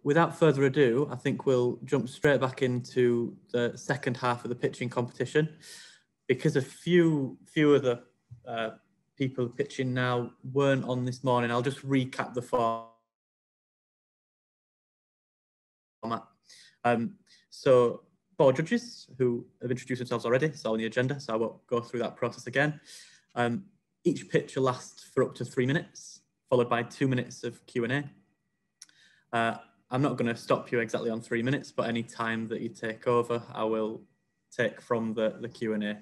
without further ado, I think we'll jump straight back into the second half of the pitching competition. Because a few of the people pitching now weren't on this morning, I'll just recap the format. So 4 judges who have introduced themselves already, it's all on the agenda, so I won't go through that process again. Each pitch will last for up to 3 minutes, followed by 2 minutes of Q&A. I'm not going to stop you exactly on 3 minutes, but any time that you take over, I will take from the Q&A.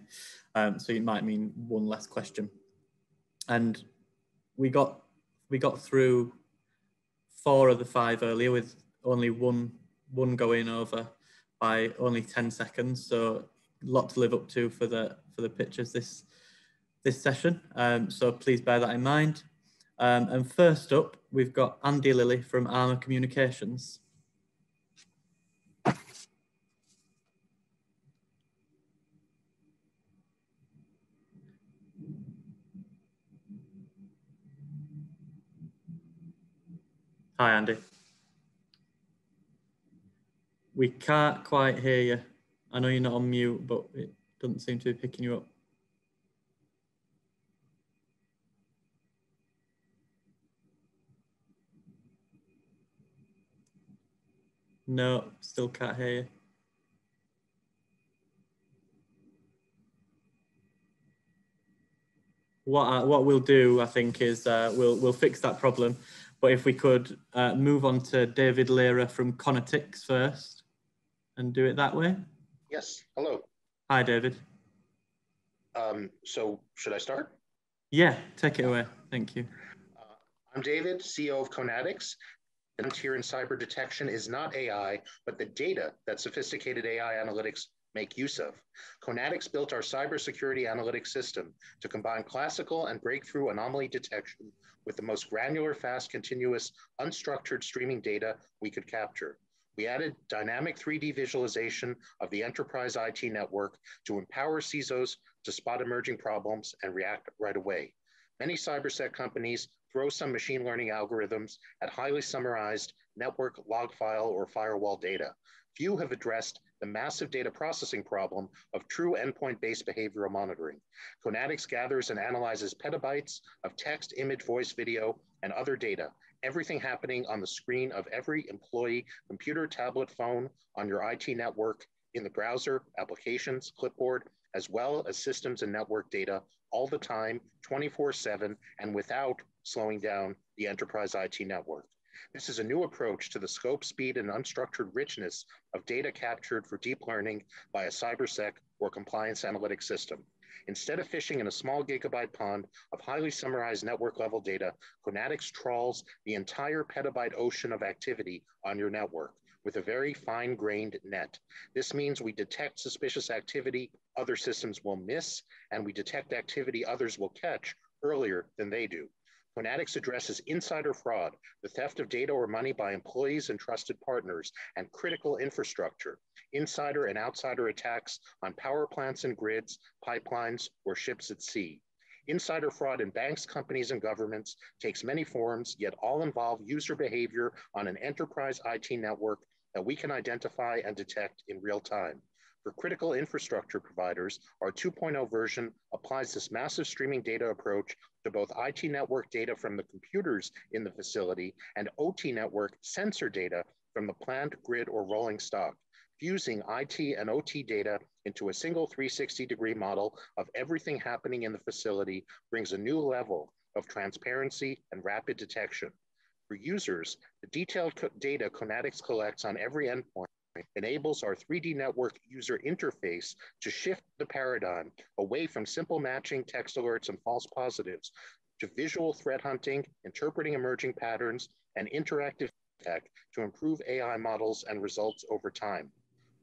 So it might mean one less question. And we got through 4 of the 5 earlier with only one going over by only 10 seconds. So a lot to live up to for the pitchers this session. So please bear that in mind. And first up, we've got Andy Lilly from Armour Communications. Hi, Andy. We can't quite hear you. I know you're not on mute, but it doesn't seem to be picking you up. No, still can't hear you. What we'll do, I think, is we'll fix that problem. But if we could move on to David Lehrer from Conatix first and do it that way. Yes, hello. Hi, David. So should I start? Yeah, take it away. Thank you. I'm David, CEO of Conatix. The frontier in cyber detection is not AI, but the data that sophisticated AI analytics make use of. Conatix built our cybersecurity analytics system to combine classical and breakthrough anomaly detection with the most granular, fast, continuous, unstructured streaming data we could capture. We added dynamic 3D visualization of the enterprise IT network to empower CISOs to spot emerging problems and react right away. Many cybersec companies throw some machine learning algorithms at highly summarized network log file or firewall data. Few have addressed the massive data processing problem of true endpoint-based behavioral monitoring. Conatix gathers and analyzes petabytes of text, image, voice, video, and other data, everything happening on the screen of every employee, computer, tablet, phone, on your IT network, in the browser, applications, clipboard, as well as systems and network data all the time, 24/7, and without slowing down the enterprise IT network. This is a new approach to the scope, speed, and unstructured richness of data captured for deep learning by a cybersec or compliance analytics system. Instead of fishing in a small gigabyte pond of highly summarized network-level data, Conatix trawls the entire petabyte ocean of activity on your network with a very fine-grained net. This means we detect suspicious activity other systems will miss, and we detect activity others will catch earlier than they do. Conatix addresses insider fraud, the theft of data or money by employees and trusted partners, and critical infrastructure, insider and outsider attacks on power plants and grids, pipelines, or ships at sea. Insider fraud in banks, companies, and governments takes many forms, yet all involve user behavior on an enterprise IT network that we can identify and detect in real time. For critical infrastructure providers, our 2.0 version applies this massive streaming data approach to both IT network data from the computers in the facility and OT network sensor data from the plant, grid, or rolling stock. Fusing IT and OT data into a single 360-degree model of everything happening in the facility brings a new level of transparency and rapid detection. For users, the detailed data Conatix collects on every endpoint enables our 3D network user interface to shift the paradigm away from simple matching text alerts and false positives to visual threat hunting, interpreting emerging patterns, and interactive tech to improve AI models and results over time.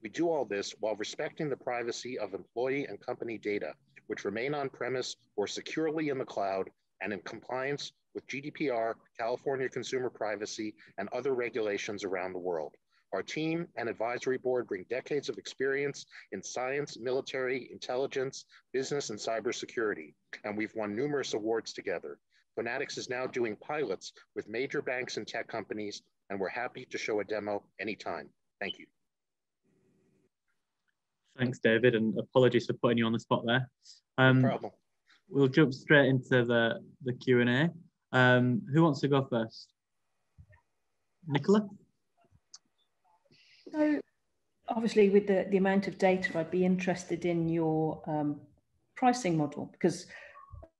We do all this while respecting the privacy of employee and company data, which remain on-premise or securely in the cloud and in compliance with GDPR, California consumer privacy, and other regulations around the world. Our team and advisory board bring decades of experience in science, military, intelligence, business, and cybersecurity, and we've won numerous awards together. Conatix is now doing pilots with major banks and tech companies and we're happy to show a demo anytime. Thank you. Thanks, David, and apologies for putting you on the spot there. No problem. We'll jump straight into the Q&A. Who wants to go first? Nicola? So obviously with the amount of data, I'd be interested in your pricing model, because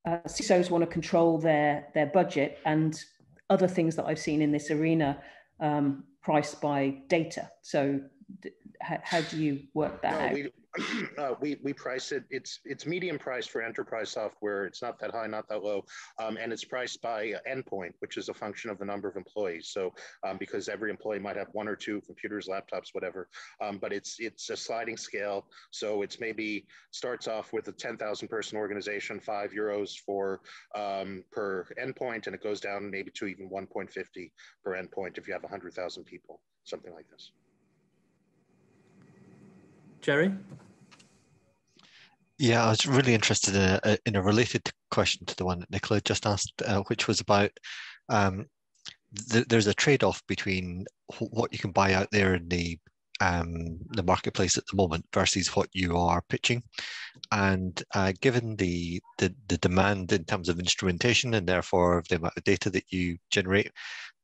CISOs want to control their budget, and other things that I've seen in this arena priced by data. So how do you work that out? We price it. It's medium priced for enterprise software. It's not that high, not that low, and it's priced by endpoint, which is a function of the number of employees. So because every employee might have 1 or 2 computers, laptops, whatever, but it's a sliding scale. So it's maybe starts off with a 10,000 person organization, €5 for per endpoint, and it goes down maybe to even 1.50 per endpoint if you have 100,000 people, something like this. Jerry? Yeah, I was really interested in a related question to the one that Nicola just asked, which was about there's a trade-off between what you can buy out there in the marketplace at the moment versus what you are pitching. And given the demand in terms of instrumentation and therefore the amount of data that you generate,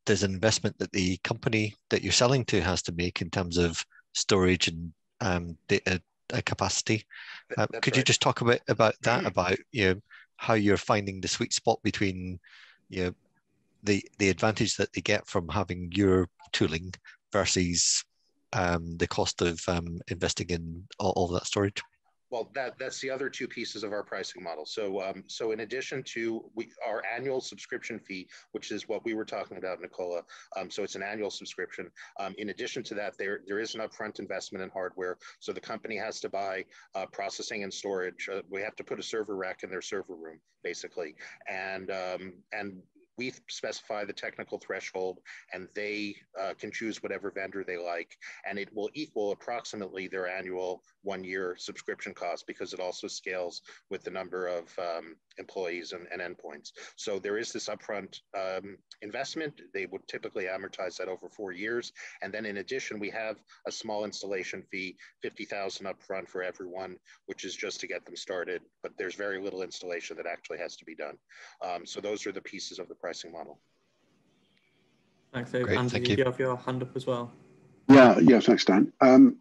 there's an investment that the company that you're selling to has to make in terms of storage and data capacity. Could you just talk a bit about that, about how you're finding the sweet spot between the advantage that they get from having your tooling versus the cost of investing in all that storage? Well, that's the other 2 pieces of our pricing model. So in addition to our annual subscription fee, which is what we were talking about, Nicola, so it's an annual subscription. In addition to that, there is an upfront investment in hardware. So the company has to buy processing and storage. We have to put a server rack in their server room, basically, and we specify the technical threshold, and they can choose whatever vendor they like, and it will equal approximately their annual 1-year subscription cost, because it also scales with the number of employees and endpoints. So there is this upfront investment. They would typically amortize that over 4 years, and then in addition, we have a small installation fee, $50,000 upfront for everyone, which is just to get them started. But there's very little installation that actually has to be done. So those are the pieces of the pricing model. Thanks, David. Great, Andy, thank you you. have your hand up as well. Yeah, thanks, Dan.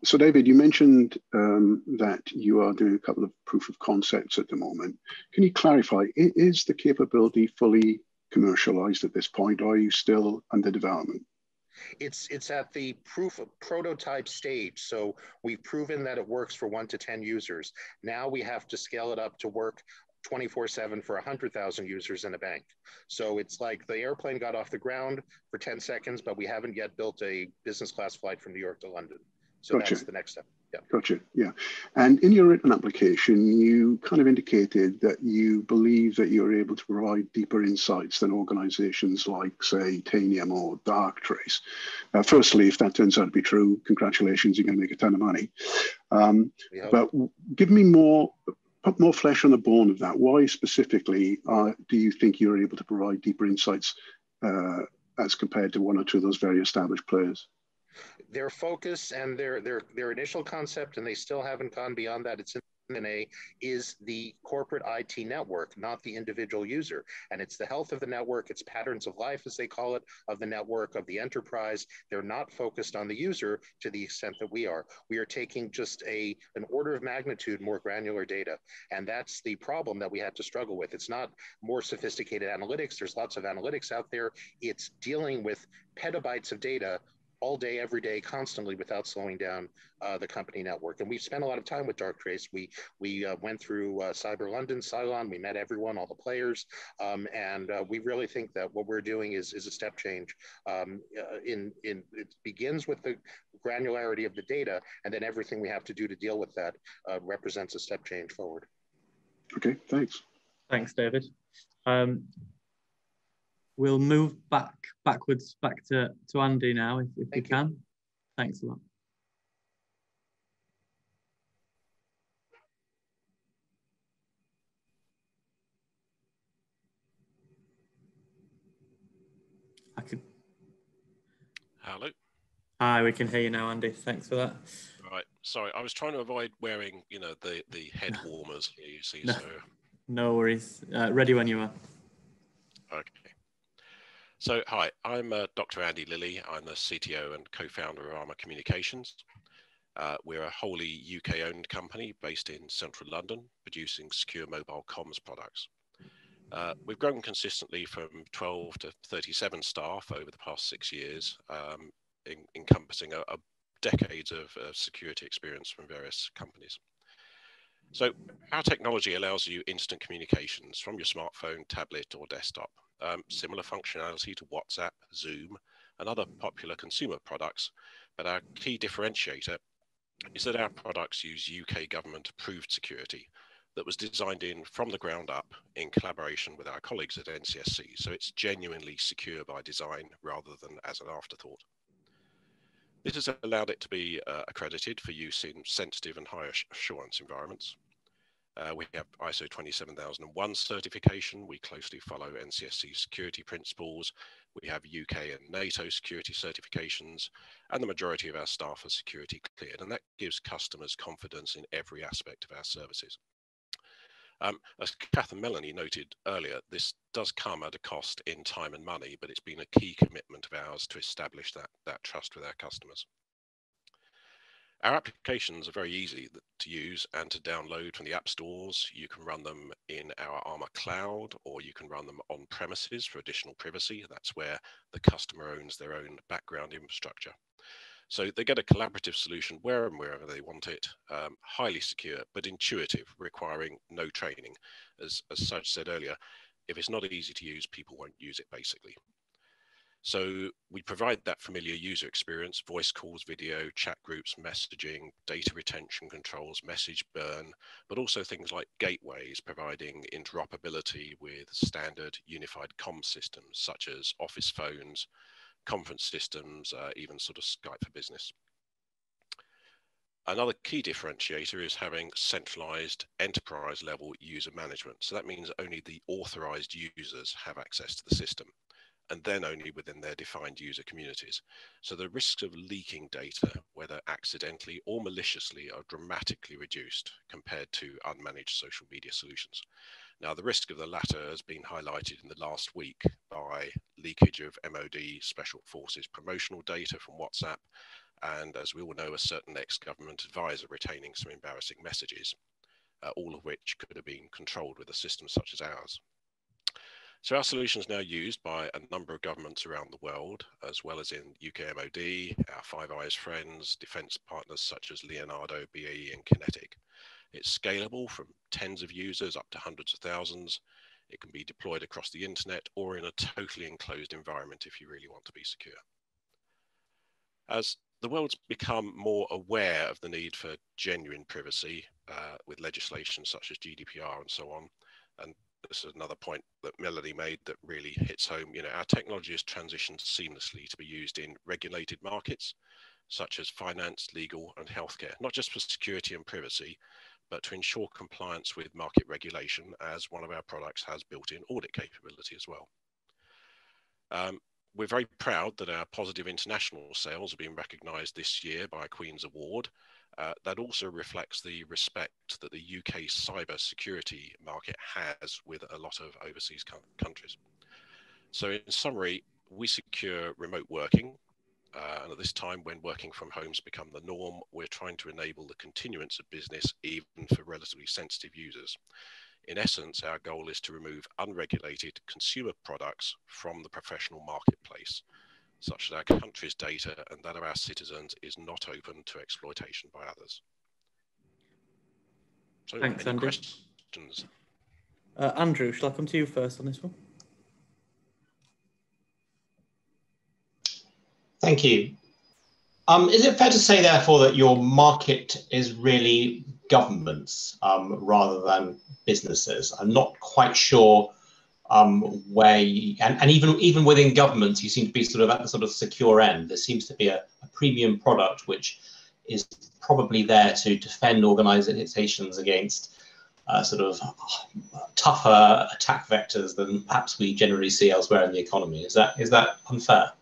So David, you mentioned that you are doing a couple of proof of concepts at the moment. Can you clarify, is the capability fully commercialized at this point, or are you still under development? It's at the proof of prototype stage. So we've proven that it works for 1 to 10 users. Now we have to scale it up to work 24/7 for 100,000 users in a bank. So it's like the airplane got off the ground for 10 seconds, but we haven't yet built a business class flight from New York to London. So Gotcha. That's the next step. Yeah. Gotcha. Yeah. And in your written application, you kind of indicated that you believe that you're able to provide deeper insights than organizations like, say, Tanium or Darktrace. Firstly, if that turns out to be true, congratulations, you're going to make a ton of money. But give me put more flesh on the bone of that. Why specifically do you think you're able to provide deeper insights as compared to 1 or 2 of those very established players? Their focus and their initial concept, and they still haven't gone beyond that. It's is the corporate IT network, not the individual user. And it's the health of the network, it's patterns of life, as they call it, of the network, of the enterprise. They're not focused on the user to the extent that we are. We are taking just an order of magnitude more granular data. And that's the problem that we had to struggle with. It's not more sophisticated analytics. There's lots of analytics out there. It's dealing with petabytes of data all day, every day, constantly, without slowing down the company network. And we've spent a lot of time with Darktrace. We went through Cyber London, Cylon. We met everyone, all the players, and we really think that what we're doing is a step change. It begins with the granularity of the data, and then everything we have to do to deal with that represents a step change forward. Okay, thanks. Thanks, David. We'll move backwards back to Andy now, if we can. Thanks a lot. Hello. Hi, we can hear you now, Andy. Thanks for that. Right. Sorry, I was trying to avoid wearing, the head warmers here, you see. No, So no worries. Ready when you are. okay. So hi, I'm Dr. Andy Lilly. I'm the CTO and co-founder of Armour Communications. We're a wholly UK-owned company based in central London, producing secure mobile comms products. We've grown consistently from 12 to 37 staff over the past 6 years, encompassing a decades of security experience from various companies. So our technology allows you instant communications from your smartphone, tablet, or desktop. Similar functionality to WhatsApp, Zoom, and other popular consumer products, but our key differentiator is that our products use UK government approved security that was designed in from the ground up in collaboration with our colleagues at NCSC. So it's genuinely secure by design rather than as an afterthought. This has allowed it to be accredited for use in sensitive and high assurance environments. We have ISO 27001 certification. We closely follow NCSC security principles. We have UK and NATO security certifications, and the majority of our staff are security cleared, and that gives customers confidence in every aspect of our services. As Kath and Melanie noted earlier, this does come at a cost in time and money, but it's been a key commitment of ours to establish that trust with our customers. Our applications are very easy to use and to download from the app stores. You can run them in our Armour Cloud, or you can run them on premises for additional privacy. That's where the customer owns their own background infrastructure. So they get a collaborative solution where and wherever they want it, highly secure, but intuitive, requiring no training. As Saj said earlier, if it's not easy to use, people won't use it basically. So we provide that familiar user experience, voice calls, video, chat groups, messaging, data retention controls, message burn, but also things like gateways, providing interoperability with standard unified comms systems, such as office phones, conference systems, even sort of Skype for Business. Another key differentiator is having centralized enterprise level user management. So that means only the authorized users have access to the system, and then only within their defined user communities. So the risks of leaking data, whether accidentally or maliciously, are dramatically reduced compared to unmanaged social media solutions. Now, the risk of the latter has been highlighted in the last week by leakage of MOD Special Forces promotional data from WhatsApp, and as we all know, a certain ex-government advisor retaining some embarrassing messages, all of which could have been controlled with a system such as ours. So our solution is now used by a number of governments around the world, as well as in UK MOD, our Five Eyes friends, defence partners such as Leonardo, BAE and Kinetic. It's scalable from tens of users up to hundreds of thousands. It can be deployed across the internet or in a totally enclosed environment if you really want to be secure. As the world's become more aware of the need for genuine privacy with legislation such as GDPR and so on, and this is another point that Melanie made that really hits home. Our technology has transitioned seamlessly to be used in regulated markets, such as finance, legal, and healthcare, not just for security and privacy, but to ensure compliance with market regulation, as one of our products has built-in audit capability as well. We're very proud that our positive international sales have been recognised this year by a Queen's Award. That also reflects the respect that the UK cyber security market has with a lot of overseas countries. So in summary, we secure remote working, and at this time when working from home has become the norm, we're trying to enable the continuance of business even for relatively sensitive users. In essence, our goal is to remove unregulated consumer products from the professional marketplace, such that our country's data and that of our citizens is not open to exploitation by others. So, thanks, any Andy. questions? Andrew, shall I come to you first on this one? Thank you. Is it fair to say, therefore, that your market is really governments rather than businesses? I'm not quite sure where, and even within governments, you seem to be sort of at the sort of secure end. There seems to be a premium product which is probably there to defend organizations against sort of tougher attack vectors than perhaps we generally see elsewhere in the economy. Is that unfair?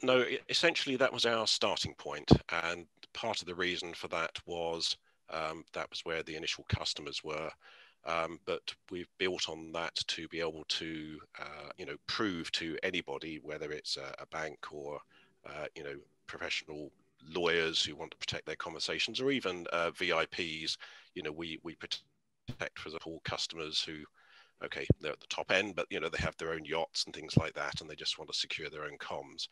No, essentially that was our starting point, and part of the reason for that was where the initial customers were. But we've built on that to be able to, prove to anybody, whether it's a bank or, professional lawyers who want to protect their conversations, or even VIPs. We protect, for example, customers who, okay, they're at the top end, but they have their own yachts and things like that, and they just want to secure their own comms.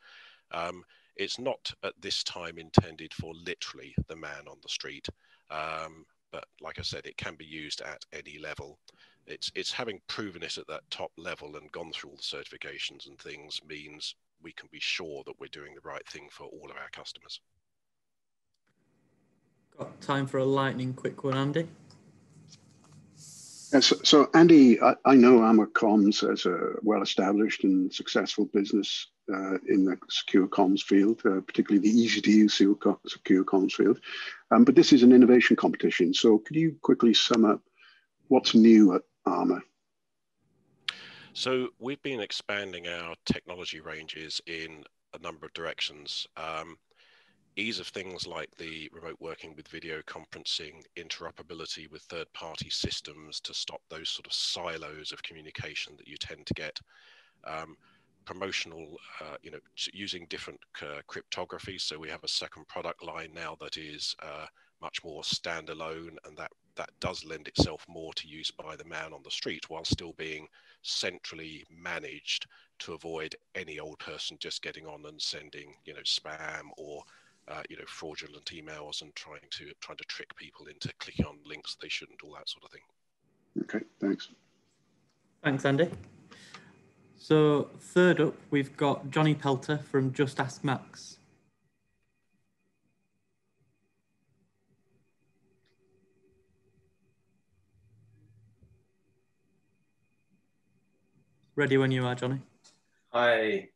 It's not at this time intended for literally the man on the street. But like I said, it can be used at any level. It's having proven it at that top level and gone through all the certifications and things means we can be sure that we're doing the right thing for all of our customers. Got time for a lightning quick one, Andy? Yes, so Andy, I know Armour Comms as a well-established and successful business in the secure comms field, particularly the easy-to-use secure comms field. But this is an innovation competition. So could you quickly sum up what's new at Armour? So we've been expanding our technology ranges in a number of directions. Ease of things like the remote working with video conferencing, interoperability with third-party systems to stop those sort of silos of communication that you tend to get. Promotional, using different cryptography. So we have a second product line now that is much more standalone, and that does lend itself more to use by the man on the street while still being centrally managed to avoid any old person just getting on and sending, spam or fraudulent emails and trying to trick people into clicking on links they shouldn't, all that sort of thing. Okay, thanks. Thanks, Andy. So third up, we've got Johnny Pelter from Just Ask Max. Ready when you are, Johnny. Hi.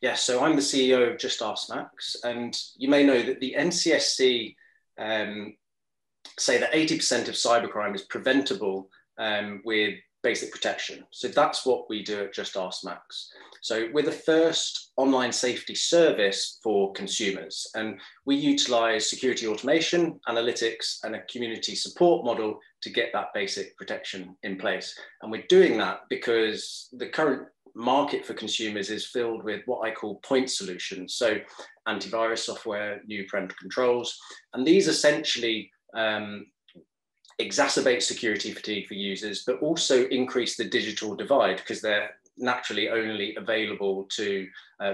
Yeah, so I'm the CEO of Just Ask Max, and you may know that the NCSC say that 80% of cybercrime is preventable with basic protection. So that's what we do at Just Ask Max. So we're the first online safety service for consumers, and we utilize security automation, analytics, and a community support model to get that basic protection in place. And we're doing that because the current market for consumers is filled with what I call point solutions. So antivirus software, new parental controls, and these essentially exacerbate security fatigue for users, but also increase the digital divide because they're naturally only available to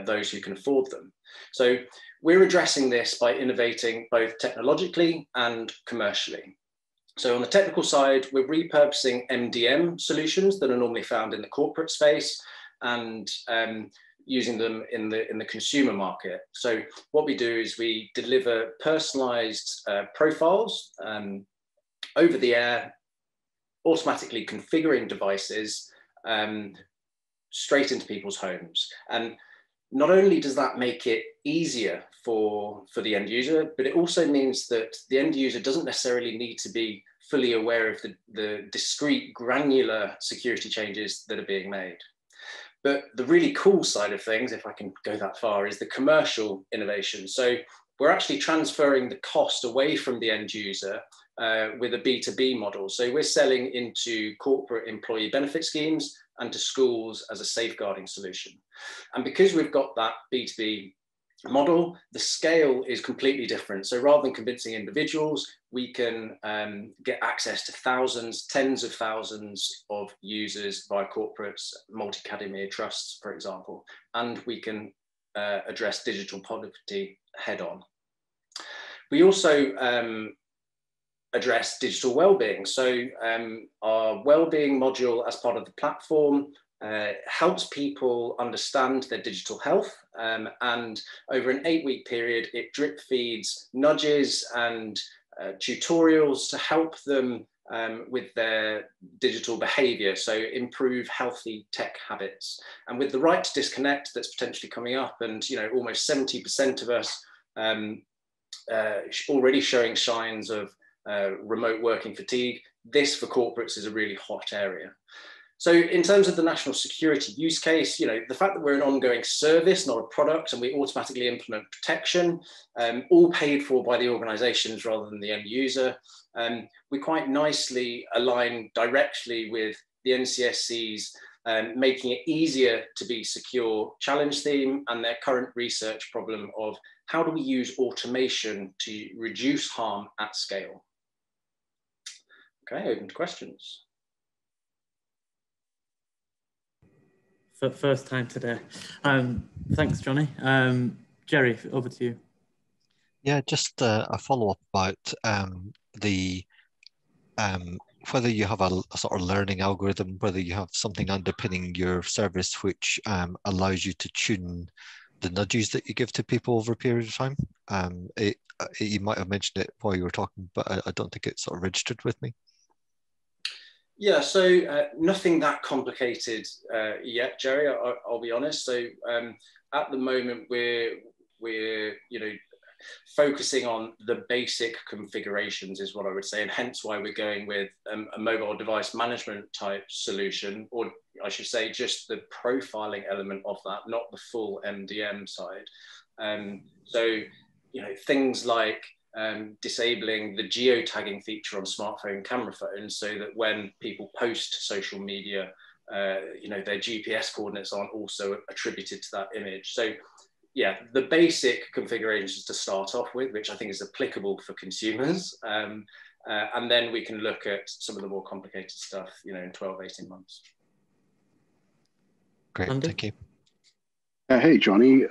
those who can afford them. So we're addressing this by innovating both technologically and commercially. So on the technical side, we're repurposing MDM solutions that are normally found in the corporate space and using them in the consumer market. So what we do is we deliver personalized profiles over the air, automatically configuring devices straight into people's homes. And not only does that make it easier for the end user, but it also means that the end user doesn't necessarily need to be fully aware of the discrete granular security changes that are being made. But the really cool side of things, if I can go that far, is the commercial innovation. So we're actually transferring the cost away from the end user with a B2B model. So we're selling into corporate employee benefit schemes and to schools as a safeguarding solution. And because we've got that B2B model, the scale is completely different. So rather than convincing individuals, we can get access to thousands, tens of thousands of users via corporates, multi-academy trusts, for example, and we can address digital poverty head on. We also address digital well-being. So our well-being module as part of the platform helps people understand their digital health, and over an 8-week period, it drip feeds nudges and tutorials to help them with their digital behavior, so improve healthy tech habits. And with the right to disconnect that's potentially coming up, and almost 70% of us already showing signs of remote working fatigue, this for corporates is a really hot area. So in terms of the national security use case, you know, the fact that we're an ongoing service, not a product, and we automatically implement protection, all paid for by the organizations rather than the end user, we quite nicely align directly with the NCSC's making it easier to be secure challenge theme and their current research problem of how do we use automation to reduce harm at scale? Okay, open to questions. For first time today. Thanks, Johnny. Jerry, over to you. Yeah, just a follow-up about whether you have a sort of learning algorithm, whether you have something underpinning your service which allows you to tune the nudges that you give to people over a period of time. You might have mentioned it while you were talking, but I don't think it sort of registered with me. Yeah, so nothing that complicated yet, Jerry, I'll be honest. So at the moment, we're you know, focusing on the basic configurations is what I would say, and hence why we're going with a mobile device management type solution, or I should say just the profiling element of that, not the full MDM side. So, you know, things like disabling the geotagging feature on smartphone camera phones so that when people post social media, you know, their GPS coordinates aren't also attributed to that image. So yeah, the basic configurations to start off with, which I think is applicable for consumers. And then we can look at some of the more complicated stuff, you know, in 12, 18 months. Great, Andy? thank you. Hey, Johnny.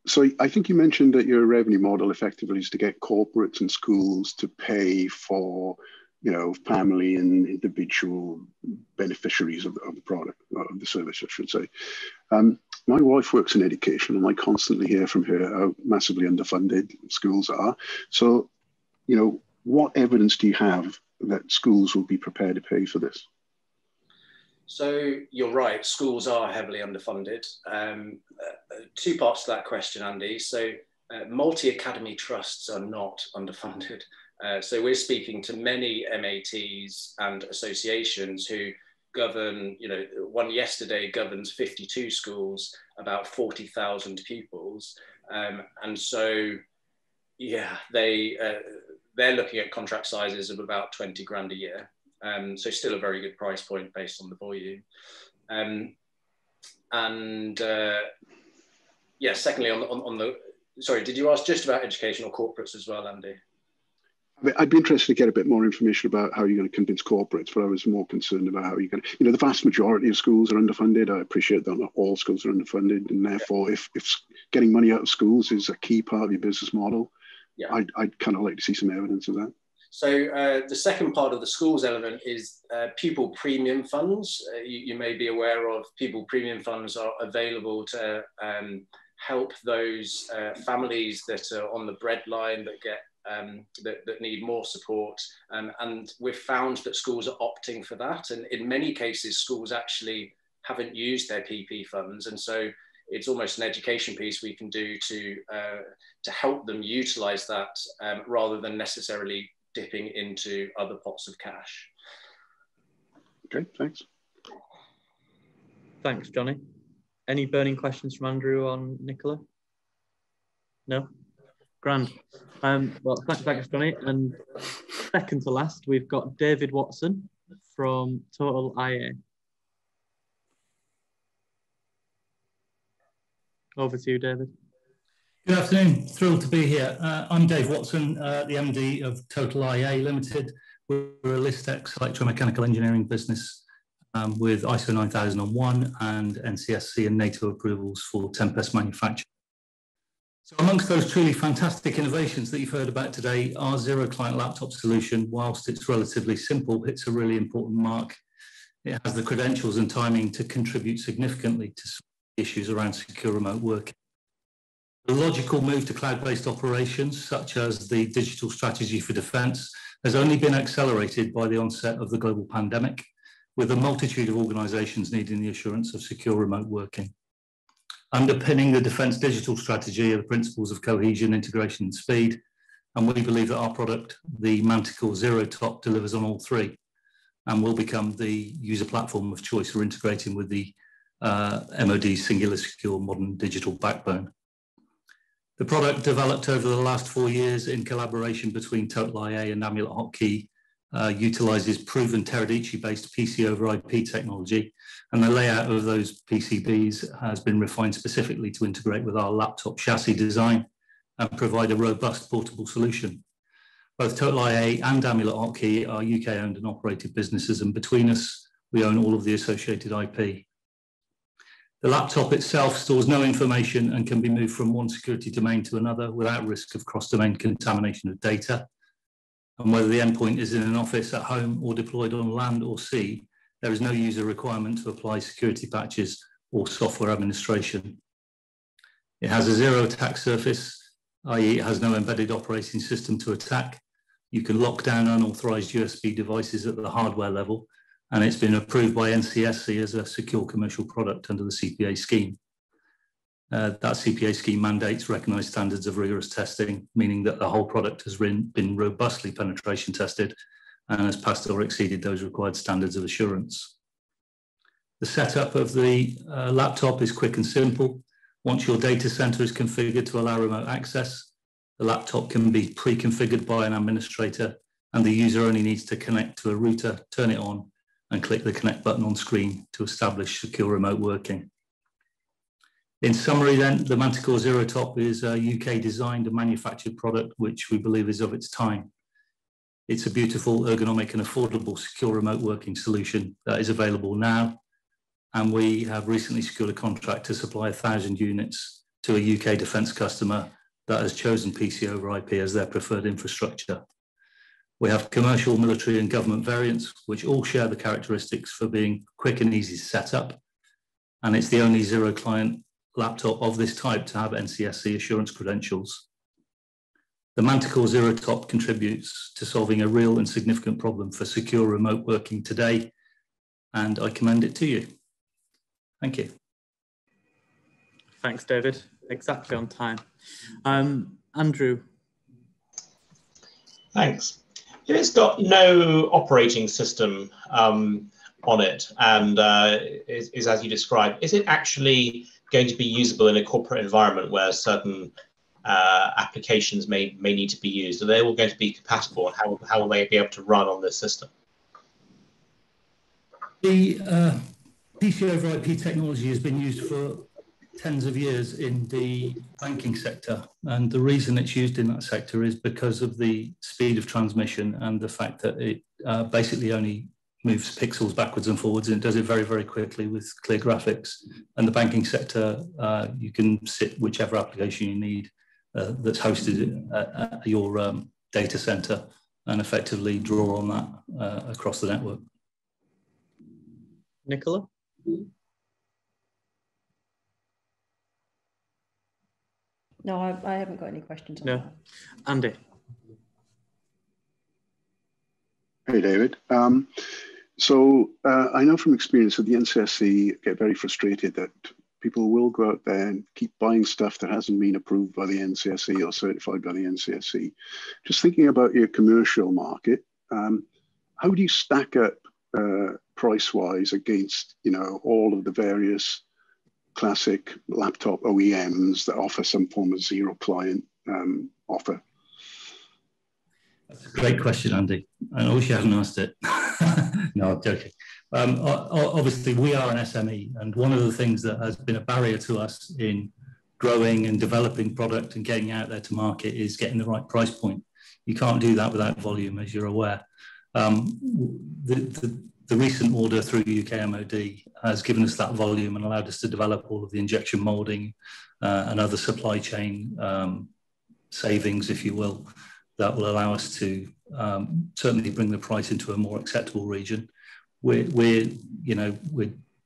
So I think you mentioned that your revenue model effectively is to get corporates and schools to pay for, you know, family and individual beneficiaries of the product, of the service, I should say. My wife works in education, and I constantly hear from her how massively underfunded schools are. So, you know, what evidence do you have that schools will be prepared to pay for this? So you're right, schools are heavily underfunded. Two parts to that question, Andy. So multi-academy trusts are not underfunded. So we're speaking to many MATs and associations who govern, you know, one yesterday governs 52 schools, about 40,000 pupils. And so, yeah, they're looking at contract sizes of about 20 grand a year. So still a very good price point based on the volume. Yeah, secondly, on the, sorry, did you ask just about educational corporates as well, Andy? I'd be interested to get a bit more information about how you're going to convince corporates, but I was more concerned about how you're going to, you know, the vast majority of schools are underfunded. I appreciate that not all schools are underfunded, and therefore if getting money out of schools is a key part of your business model, yeah, I'd kind of like to see some evidence of that. So the second part of the schools element is pupil premium funds. You may be aware of pupil premium funds are available to help those families that are on the breadline that get that need more support, and we've found that schools are opting for that, and in many cases schools actually haven't used their PP funds, and so it's almost an education piece we can do to help them utilize that rather than necessarily dipping into other pots of cash. Okay, thanks. Thanks, Johnny. Any burning questions from Andrew on Nicola? No? Grand. Well, thanks, Johnny. And second to last, we've got David Watson from Total IA. Over to you, David. Good afternoon. Thrilled to be here. I'm Dave Watson, the MD of Total IA Limited. We're a Listex electromechanical engineering business with ISO 9001 and NCSC and NATO approvals for Tempest manufacture. So amongst those truly fantastic innovations that you've heard about today, our zero client laptop solution, whilst it's relatively simple, hits a really important mark. It has the credentials and timing to contribute significantly to issues around secure remote working. The logical move to cloud-based operations, such as the digital strategy for defence, has only been accelerated by the onset of the global pandemic, with a multitude of organisations needing the assurance of secure remote working. Underpinning the defence digital strategy are the principles of cohesion, integration and speed, and we believe that our product, the Manticore Zero Top, delivers on all three. and will become the user platform of choice for integrating with the MOD singular secure modern digital backbone. The product developed over the last 4 years in collaboration between TotalIA and Amulet Hotkey utilizes proven Teradici-based PC over IP technology, and the layout of those PCBs has been refined specifically to integrate with our laptop chassis design and provide a robust portable solution. Both TotalIA and Amulet Hotkey are UK-owned and operated businesses, and between us, we own all of the associated IP. The laptop itself stores no information and can be moved from one security domain to another without risk of cross-domain contamination of data. And whether the endpoint is in an office, at home, or deployed on land or sea, there is no user requirement to apply security patches or software administration. It has a zero attack surface, i.e. it has no embedded operating system to attack. You can lock down unauthorized USB devices at the hardware level, and it's been approved by NCSC as a secure commercial product under the CPA scheme. That CPA scheme mandates recognised standards of rigorous testing, meaning that the whole product has been robustly penetration tested and has passed or exceeded those required standards of assurance. The setup of the laptop is quick and simple. Once your data centre is configured to allow remote access, the laptop can be pre-configured by an administrator, and the user only needs to connect to a router, turn it on, and click the connect button on screen to establish secure remote working. In summary then, the Manticore ZeroTop is a UK designed and manufactured product which we believe is of its time. It's a beautiful, ergonomic and affordable secure remote working solution that is available now, and we have recently secured a contract to supply 1,000 units to a UK defence customer that has chosen PC over IP as their preferred infrastructure. We have commercial, military and government variants, which all share the characteristics for being quick and easy to set up. And it's the only zero client laptop of this type to have NCSC assurance credentials. The Manticore ZeroTop contributes to solving a real and significant problem for secure remote working today, and I commend it to you. Thank you. Thanks, David. Exactly on time. Andrew. Thanks. If it's got no operating system on it and is as you described, is it actually going to be usable in a corporate environment where certain applications may need to be used? Are they all going to be compatible, and how will they be able to run on this system? The PC over IP technology has been used for tens of years in the banking sector, and the reason it's used in that sector is because of the speed of transmission and the fact that it basically only moves pixels backwards and forwards, and it does it very, very quickly with clear graphics. And the banking sector, you can sit whichever application you need that's hosted at your data center and effectively draw on that across the network. Nicola? No, I haven't got any questions on that. Andy? Hey, David. So I know from experience that the NCSC get very frustrated that people will go out there and keep buying stuff that hasn't been approved by the NCSC or certified by the NCSC. Just thinking about your commercial market, how do you stack up price-wise against, you know, all of the various classic laptop OEMs that offer some form of zero client offer? That's a great question, Andy. I wish you hadn't asked it. No, I'm joking. Obviously, we are an SME, and one of the things that has been a barrier to us in growing and developing product and getting out there to market is getting the right price point. You can't do that without volume, as you're aware. The recent order through UK MOD has given us that volume and allowed us to develop all of the injection molding and other supply chain savings, if you will, that will allow us to certainly bring the price into a more acceptable region. We're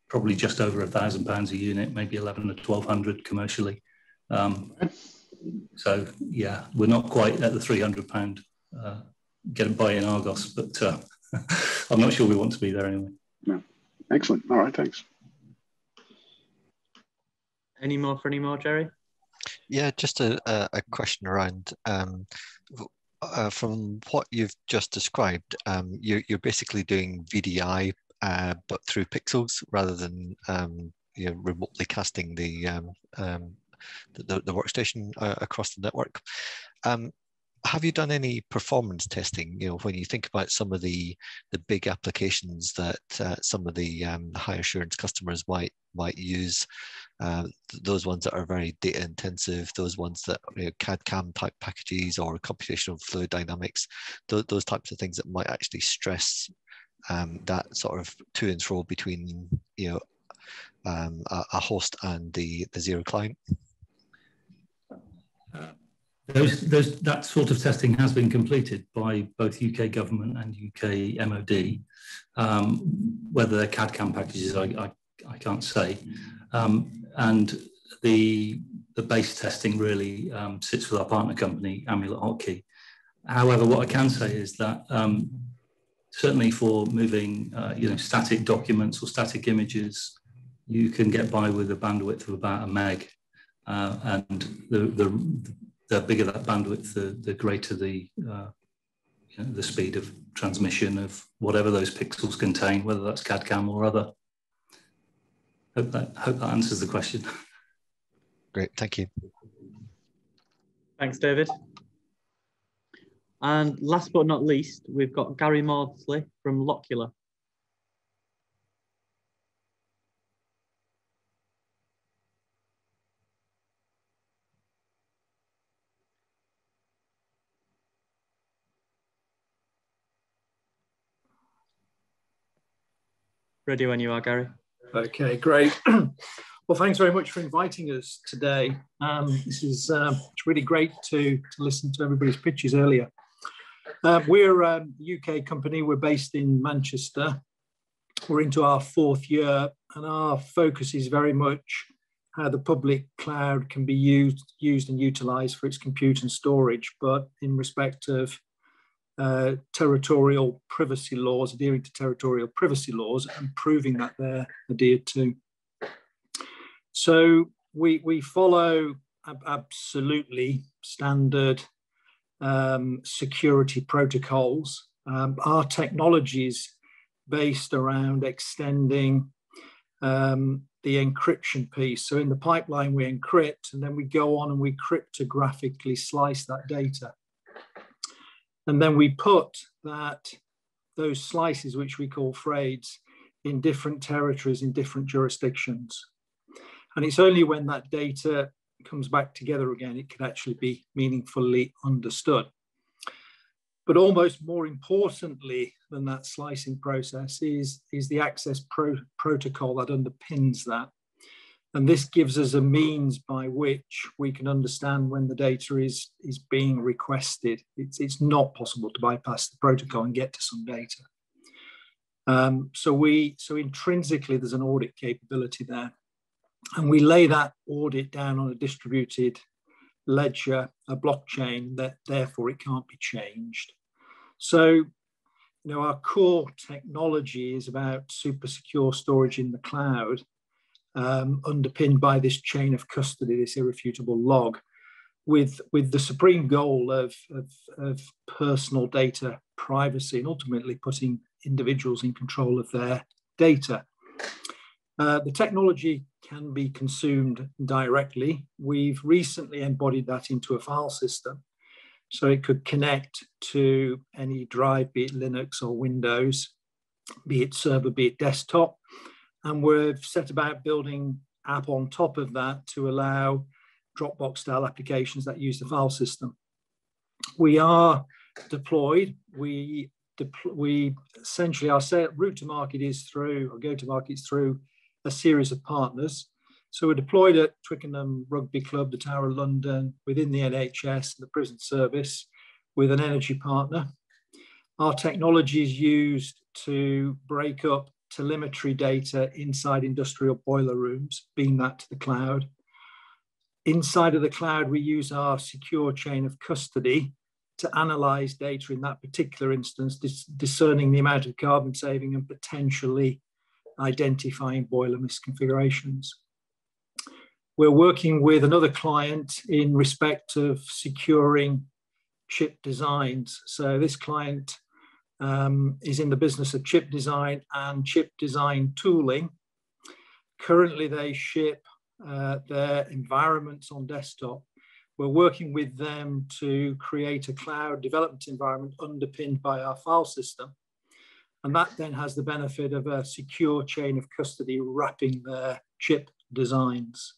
probably just over £1,000 a unit, maybe 1100 or 1200 commercially. So yeah, we're not quite at the £300 buy in Argos, but I'm not sure we want to be there anyway. No. Excellent. All right, thanks. Any more, Jerry? Yeah, just a question around from what you've just described, you're basically doing VDI, but through pixels rather than remotely casting the workstation across the network. Have you done any performance testing? When you think about some of the big applications that some of the high assurance customers might use, those ones that are very data intensive, those ones that CAD/CAM type packages or computational fluid dynamics, those types of things that might actually stress that sort of to and fro between a host and the zero client. That sort of testing has been completed by both UK government and UK MOD. Whether they're CAD/CAM packages, I can't say. And the base testing really sits with our partner company, Amulet Hotkey. However, what I can say is that certainly for moving static documents or static images, you can get by with a bandwidth of about a meg, and the bigger that bandwidth, the greater the speed of transmission of whatever those pixels contain, whether that's CAD/CAM or other. Hope that answers the question. Great, thank you. Thanks, David. And last but not least, we've got Gary Maudsley from Locular. Ready when you are, Gary. Okay, great. Well, thanks very much for inviting us today. This is it's really great to listen to everybody's pitches earlier. We're a UK company. We're based in Manchester. We're into our 4th year, and our focus is very much how the public cloud can be used and utilised for its compute and storage, but in respect of territorial privacy laws, adhering to territorial privacy laws and proving that they're adhered to. So we follow absolutely standard security protocols. Our technology is based around extending the encryption piece. So in the pipeline, we encrypt, and then we go on and we cryptographically slice that data. And then we put those slices, which we call frades, in different territories, in different jurisdictions. And it's only when that data comes back together again, it can actually be meaningfully understood. But almost more importantly than that slicing process is the access protocol that underpins that. And this gives us a means by which we can understand when the data is being requested. It's not possible to bypass the protocol and get to some data. So intrinsically, there's an audit capability there. And we lay that audit down on a distributed ledger, a blockchain, that therefore it can't be changed. So, our core technology is about super secure storage in the cloud, underpinned by this chain of custody, this irrefutable log, with the supreme goal of personal data privacy and ultimately putting individuals in control of their data. The technology can be consumed directly. We've recently embodied that into a file system, so it could connect to any drive, be it Linux or Windows, be it server, be it desktop. And we've set about building app on top of that to allow Dropbox style applications that use the file system. We are deployed. We essentially, our route to market is through, or go to market is through a series of partners. So we're deployed at Twickenham Rugby Club, the Tower of London, within the NHS, the prison service, with an energy partner. Our technology is used to break up telemetry data inside industrial boiler rooms, beam that to the cloud. Inside of the cloud, we use our secure chain of custody to analyze data in that particular instance, discerning the amount of carbon saving and potentially identifying boiler misconfigurations. We're working with another client in respect of securing chip designs. So this client is in the business of chip design and chip design tooling. Currently, they ship their environments on desktop. We're working with them to create a cloud development environment underpinned by our file system. And that then has the benefit of a secure chain of custody wrapping their chip designs.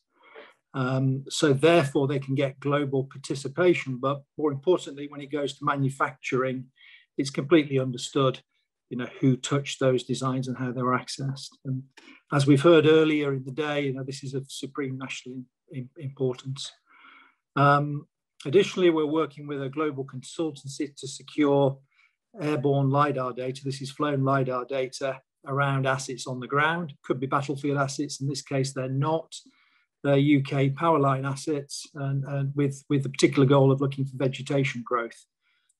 So therefore, they can get global participation. But more importantly, when it goes to manufacturing, it's completely understood, who touched those designs and how they were accessed. And as we've heard earlier in the day, this is of supreme national importance. Additionally, we're working with a global consultancy to secure airborne LiDAR data. This is flown LiDAR data around assets on the ground. Could be battlefield assets. In this case, they're not. They're UK power line assets, and with the particular goal of looking for vegetation growth.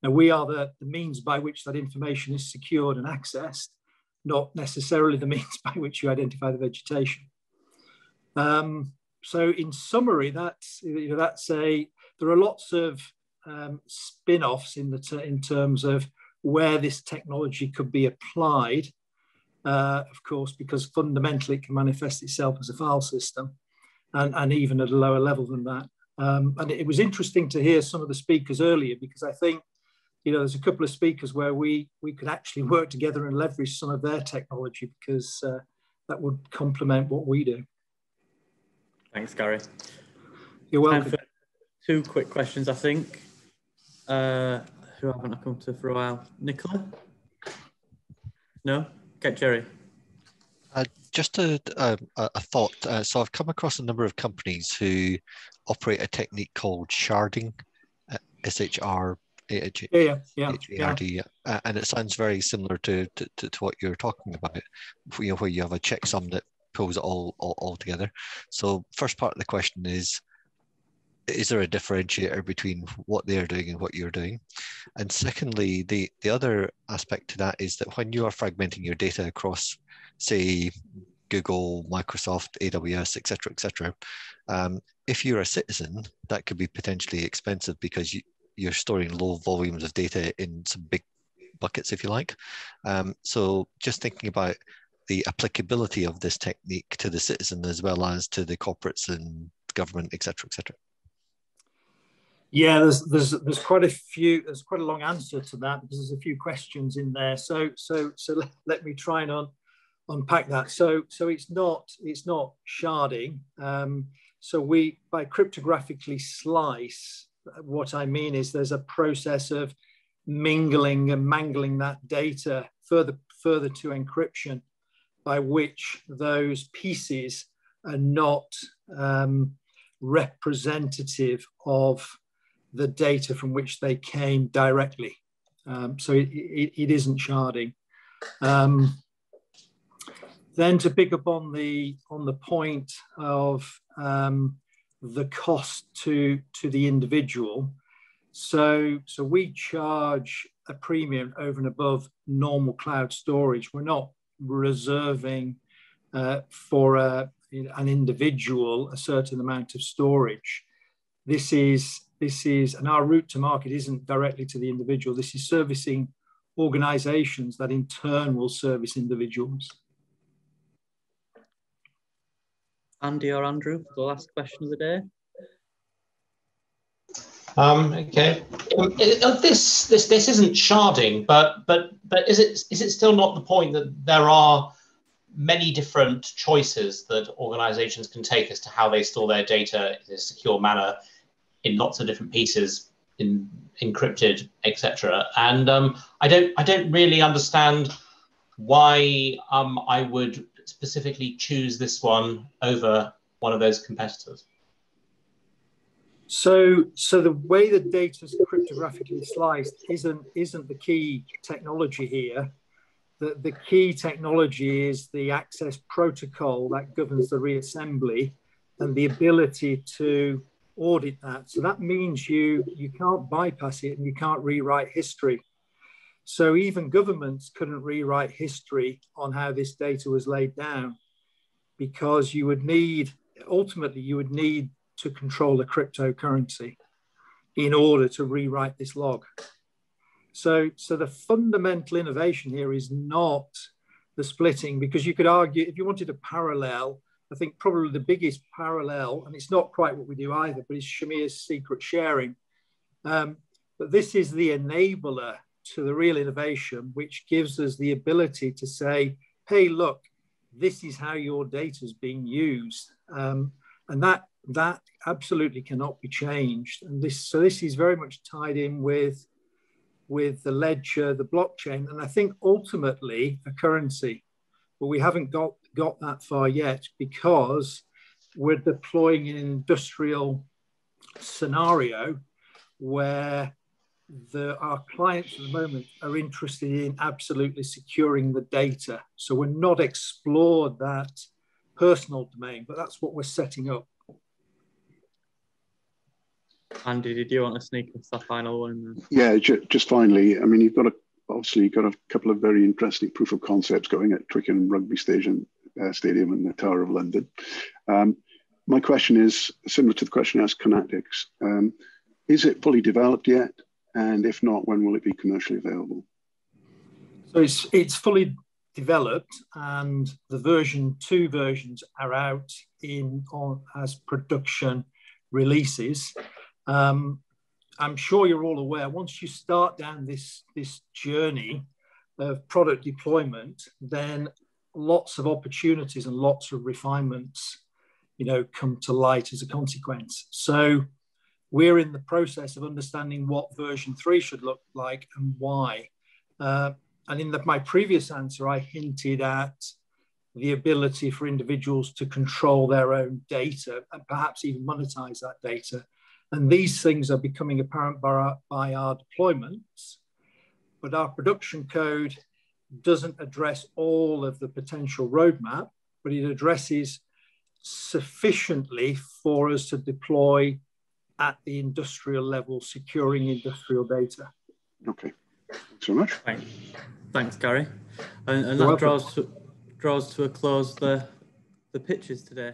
Now, we are the means by which that information is secured and accessed, not necessarily the means by which you identify the vegetation. So in summary, there are lots of spin-offs in terms of where this technology could be applied, of course, because fundamentally it can manifest itself as a file system and even at a lower level than that. And it was interesting to hear some of the speakers earlier, because I think, there's a couple of speakers where we could actually work together and leverage some of their technology, because that would complement what we do. Thanks, Gary. You're welcome. Time for 2 quick questions, I think. Who haven't I come to for a while? Nicola? No? Get Jerry. Just a thought. So I've come across a number of companies who operate a technique called sharding, SHR. HARD, and it sounds very similar to what you're talking about, where you have a checksum that pulls it all together. So first part of the question is there a differentiator between what they're doing and what you're doing? And secondly, the other aspect to that is that when you are fragmenting your data across, say, Google, Microsoft, AWS, etc., if you're a citizen, that could be potentially expensive, because you're storing low volumes of data in some big buckets, if you like. So just thinking about the applicability of this technique to the citizen as well as to the corporates and government, etc., etc. Yeah, there's quite a few. There's quite a long answer to that, because there's a few questions in there. So let me try and unpack that. So it's not sharding. So we, by cryptographically slice, what I mean is there's a process of mingling and mangling that data further to encryption, by which those pieces are not representative of the data from which they came directly. So it isn't sharding. Then to pick up on the point of the cost to the individual. So we charge a premium over and above normal cloud storage. We're not reserving for an individual a certain amount of storage. This is, and our route to market isn't directly to the individual. This is servicing organizations that in turn will service individuals. Andy or Andrew, the last question of the day. Okay. This isn't sharding, but is it still not the point that there are many different choices that organizations can take as to how they store their data in a secure manner, in lots of different pieces, encrypted, etc. And I don't really understand why I would specifically choose this one over one of those competitors. So the way the data is cryptographically sliced isn't the key technology here. The key technology is the access protocol that governs the reassembly and the ability to audit that. So that means you can't bypass it and you can't rewrite history. So even governments couldn't rewrite history on how this data was laid down, because ultimately you would need to control the cryptocurrency. in order to rewrite this log. So the fundamental innovation here is not the splitting, because you could argue, if you wanted a parallel, I think probably the biggest parallel, and it's not quite what we do either, but it's Shamir's secret sharing. But this is the enabler to the real innovation, which gives us the ability to say, hey, look, this is how your data is being used. And that absolutely cannot be changed. And this is very much tied in with the ledger, the blockchain, and I think ultimately a currency. But we haven't got that far yet, because we're deploying an industrial scenario where our clients at the moment are interested in absolutely securing the data. So we're not explored that personal domain, but that's what we're setting up. Andy, did you want to sneak us the final one? Yeah, just finally, I mean, you've got a couple of very interesting proof of concepts going at Twickenham Rugby Stadium and the Tower of London. My question is similar to the question asked Conatix. Is it fully developed yet? And if not, when will it be commercially available? So it's fully developed, and the two versions are out as production releases. I'm sure you're all aware, once you start down this journey of product deployment, then lots of opportunities and lots of refinements, come to light as a consequence. So we're in the process of understanding what version 3 should look like and why. And in my previous answer, I hinted at the ability for individuals to control their own data and perhaps even monetize that data. And these things are becoming apparent by our deployments, but our production code doesn't address all of the potential roadmap, but it addresses sufficiently for us to deploy at the industrial level, securing industrial data. Okay, thanks so much. Thanks, Gary. And that draws to a close the pitches today.